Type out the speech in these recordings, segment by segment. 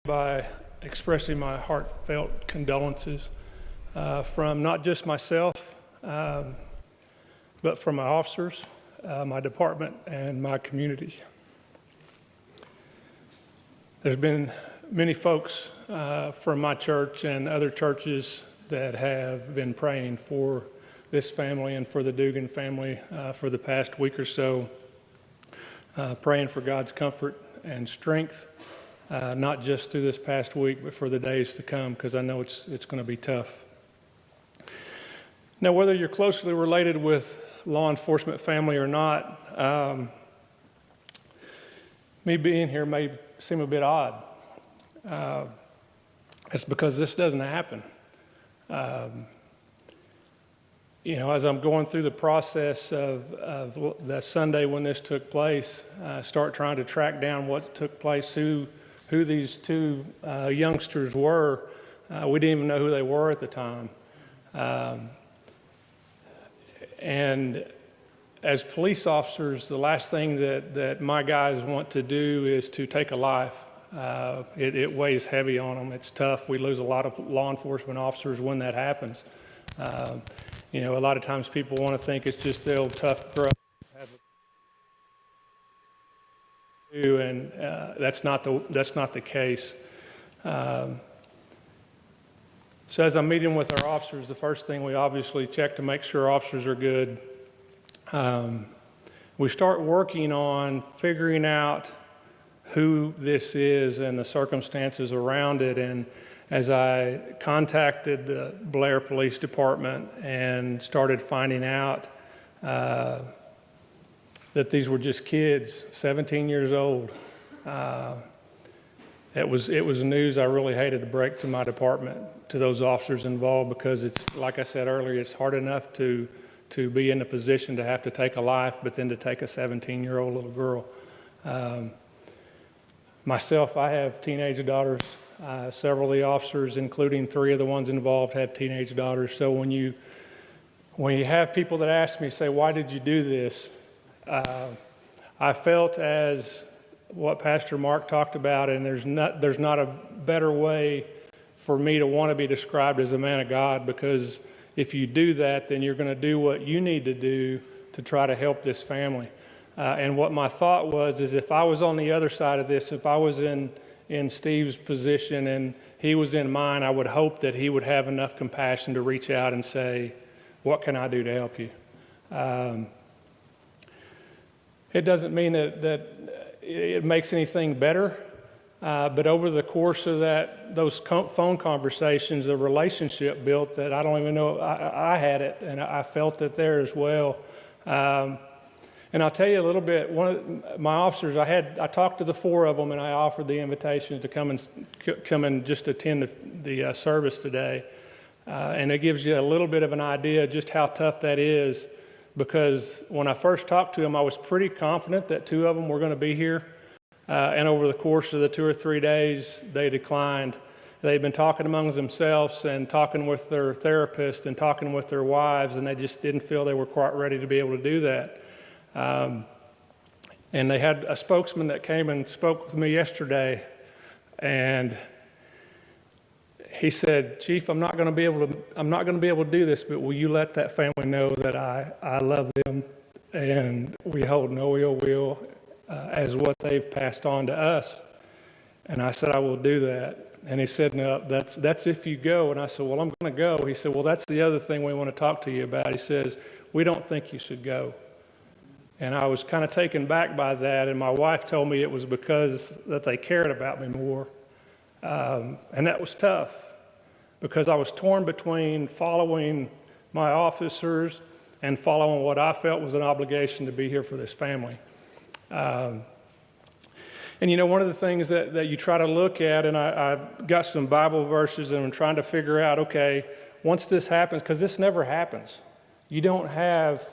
By expressing my heartfelt condolences from not just myself, but from my officers, my department, and my community. There's been many folks from my church and other churches that have been praying for this family and for the Dugan family for the past week or so, praying for God's comfort and strength. Not just through this past week, but for the days to come, because I know it's going to be tough. Now, whether you're closely related with law enforcement family or not, me being here may seem a bit odd. It's because this doesn't happen. As I'm going through the process of the Sunday when this took place, start trying to track down what took place, who these two youngsters were. We didn't even know who they were at the time. And as police officers, the last thing that my guys want to do is to take a life. It weighs heavy on them. It's tough. We lose a lot of law enforcement officers when that happens. A lot of times people want to think it's just the old tough grunt. And that's not the case. So as I'm meeting with our officers, the first thing we obviously check to make sure officers are good. We start working on figuring out who this is and the circumstances around it. And as I contacted the Blair Police Department and started finding out that these were just kids, 17 years old. It was news I really hated to break to my department, to those officers involved, because it's, like I said earlier, it's hard enough to be in a position to have to take a life, but then to take a 17-year-old little girl. Myself, I have teenage daughters. Several of the officers, including 3 of the ones involved, have teenage daughters. So when you have people that ask me, say, why did you do this? I felt, as what Pastor Mark talked about, and there's not a better way for me to want to be described as a man of God, because if you do that, then you're going to do what you need to do to try to help this family. And what my thought was is, if I was on the other side of this, if I was in Steve's position and he was in mine, I would hope that he would have enough compassion to reach out and say, what can I do to help you? It doesn't mean that it makes anything better, but over the course of those phone conversations, the relationship built that I don't even know, I had it, and I felt it there as well. And I'll tell you a little bit, one of my officers, I talked to the 4 of them, and I offered the invitation to come and just attend the service today. And it gives you a little bit of an idea just how tough that is. Because when I first talked to them, I was pretty confident that 2 of them were going to be here. And over the course of the 2 or 3 days, they declined. They'd been talking among themselves and talking with their therapist and talking with their wives, and they just didn't feel they were quite ready to be able to do that. And they had a spokesman that came and spoke with me yesterday, and he said, Chief, I'm not going to be able to do this, but will you let that family know that I love them and we hold no ill will as what they've passed on to us? And I said, I will do that. And he said, no, that's if you go. And I said, well, I'm going to go. He said, well, that's the other thing we want to talk to you about. He says, we don't think you should go. And I was kind of taken back by that, and my wife told me it was because that they cared about me more. And that was tough, because I was torn between following my officers and following what I felt was an obligation to be here for this family. And one of the things that you try to look at, and I got some Bible verses and I'm trying to figure out, okay, once this happens, because this never happens. You don't have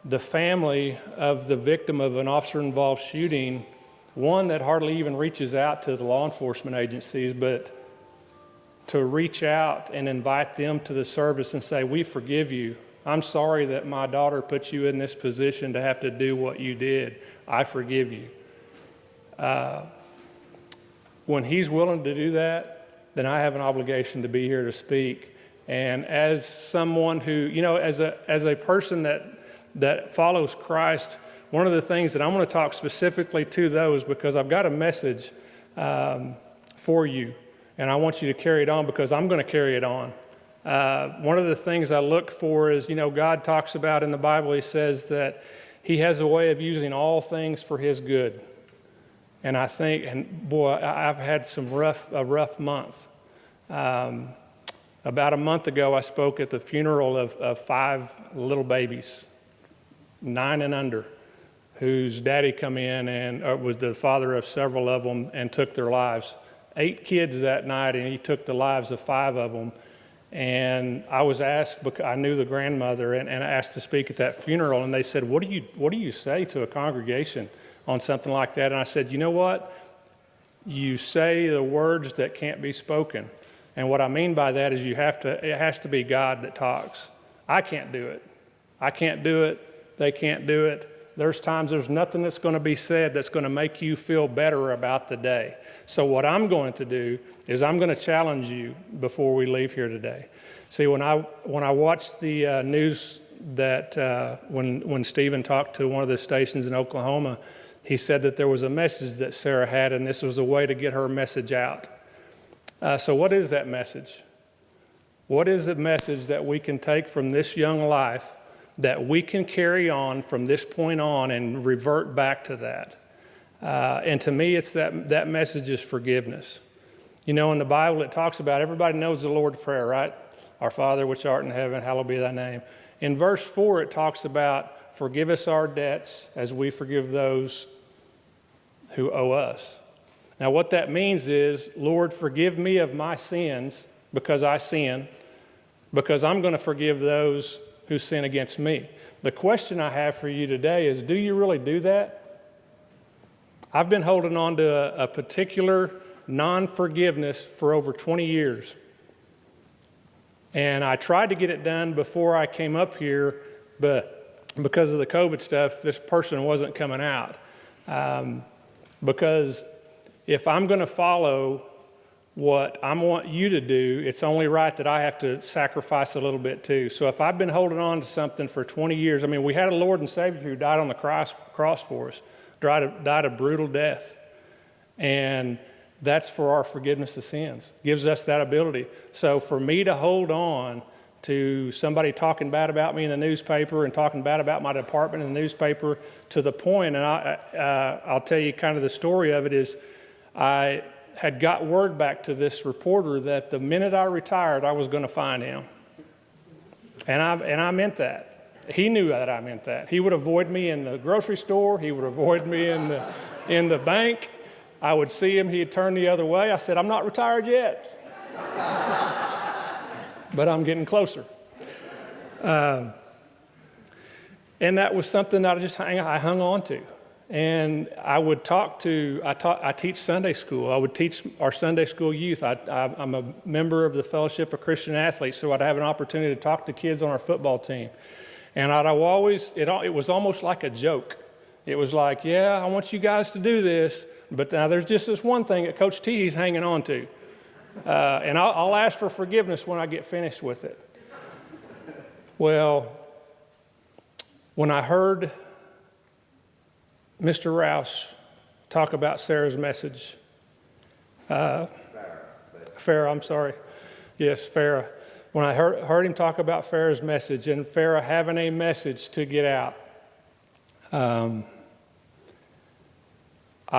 the family of the victim of an officer-involved shooting, one that hardly even reaches out to the law enforcement agencies, but to reach out and invite them to the service and say, we forgive you. I'm sorry that my daughter put you in this position to have to do what you did. I forgive you. when he's willing to do that, then I have an obligation to be here to speak. And as someone who, you know, as a person that follows Christ, one of the things that I'm going to talk specifically to those, because I've got a message for you, and I want you to carry it on because I'm going to carry it on. One of the things I look for is, you know, God talks about in the Bible, he says that he has a way of using all things for his good. And I think, and boy, I've had a rough month. About a month ago, I spoke at the funeral of 5 little babies, 9 and under, whose daddy come in and was the father of several of them and took their lives. 8 kids that night, and he took the lives of 5 of them. And I was asked, because I knew the grandmother, and asked to speak at that funeral, and they said, what do you say to a congregation on something like that? And I said, you know what? You say the words that can't be spoken. And what I mean by that is it has to be God that talks. I can't do it. I can't do it. They can't do it. There's times there's nothing that's going to be said that's going to make you feel better about the day. So what I'm going to do is I'm going to challenge you before we leave here today. See, when I watched the news that when Stephen talked to one of the stations in Oklahoma, he said that there was a message that Sarah had, and this was a way to get her message out. So what is that message? What is the message that we can take from this young life that we can carry on from this point on and revert back to that? And to me, it's that message is forgiveness. You know, in the Bible, it talks about, everybody knows the Lord's Prayer, right? Our Father, which art in heaven, hallowed be thy name. In verse 4, it talks about, forgive us our debts as we forgive those who owe us. Now, what that means is, Lord, forgive me of my sins because I sin, because I'm going to forgive those who sin against me. The question I have for you today is, do you really do that? I've been holding on to a particular non-forgiveness for over 20 years. And I tried to get it done before I came up here, but because of the COVID stuff, this person wasn't coming out. Because if I'm going to follow what I want you to do, it's only right that I have to sacrifice a little bit too. So if I've been holding on to something for 20 years, I mean, we had a Lord and Savior who died on the cross for us, died a brutal death. And that's for our forgiveness of sins. Gives us that ability. So for me to hold on to somebody talking bad about me in the newspaper and talking bad about my department in the newspaper to the point, and I'll tell you kind of the story of it is, I had got word back to this reporter that the minute I retired, I was going to find him. And I meant that. He knew that I meant that. He would avoid me in the grocery store. He would avoid me in the bank. I would see him. He'd turn the other way. I said, I'm not retired yet. But I'm getting closer. And that was something that I hung on to. And I would I teach Sunday school. I would teach our Sunday school youth. I'm a member of the Fellowship of Christian Athletes, so I'd have an opportunity to talk to kids on our football team. And it was almost like a joke. It was like, yeah, I want you guys to do this, but now there's just this one thing that Coach Teehee's hanging on to. And I'll ask for forgiveness when I get finished with it. Well, when I heard Mr. Rauch talk about Sarah's message. Farrah, I'm sorry. Yes, Farrah. When I heard him talk about Farrah's message and Farrah having a message to get out, I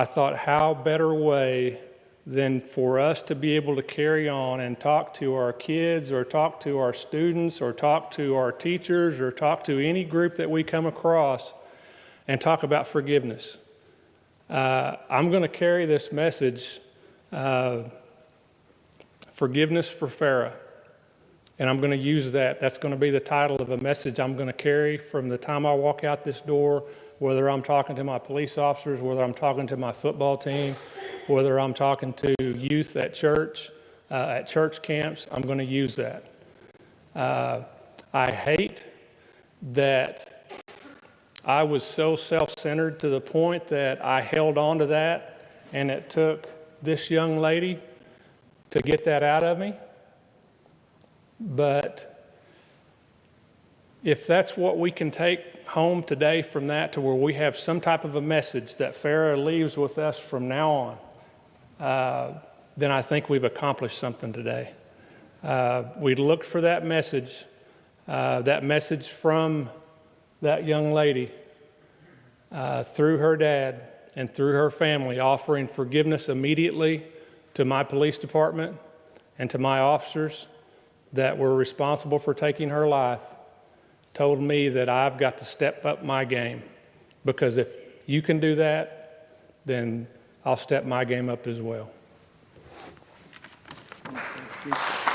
thought, how better way than for us to be able to carry on and talk to our kids or talk to our students or talk to our teachers or talk to any group that we come across and talk about forgiveness. I'm going to carry this message, forgiveness for Farrah, and I'm going to use that. That's going to be the title of a message I'm going to carry from the time I walk out this door, whether I'm talking to my police officers, whether I'm talking to my football team, whether I'm talking to youth at church camps. I'm going to use that. I hate that I was so self-centered to the point that I held on to that, and it took this young lady to get that out of me. But if that's what we can take home today from that, to where we have some type of a message that Farrah leaves with us from now on, then I think we've accomplished something today. We looked for that message from that young lady through her dad and through her family, offering forgiveness immediately to my police department and to my officers that were responsible for taking her life, told me that I've got to step up my game, because if you can do that, then I'll step my game up as well. Thank you.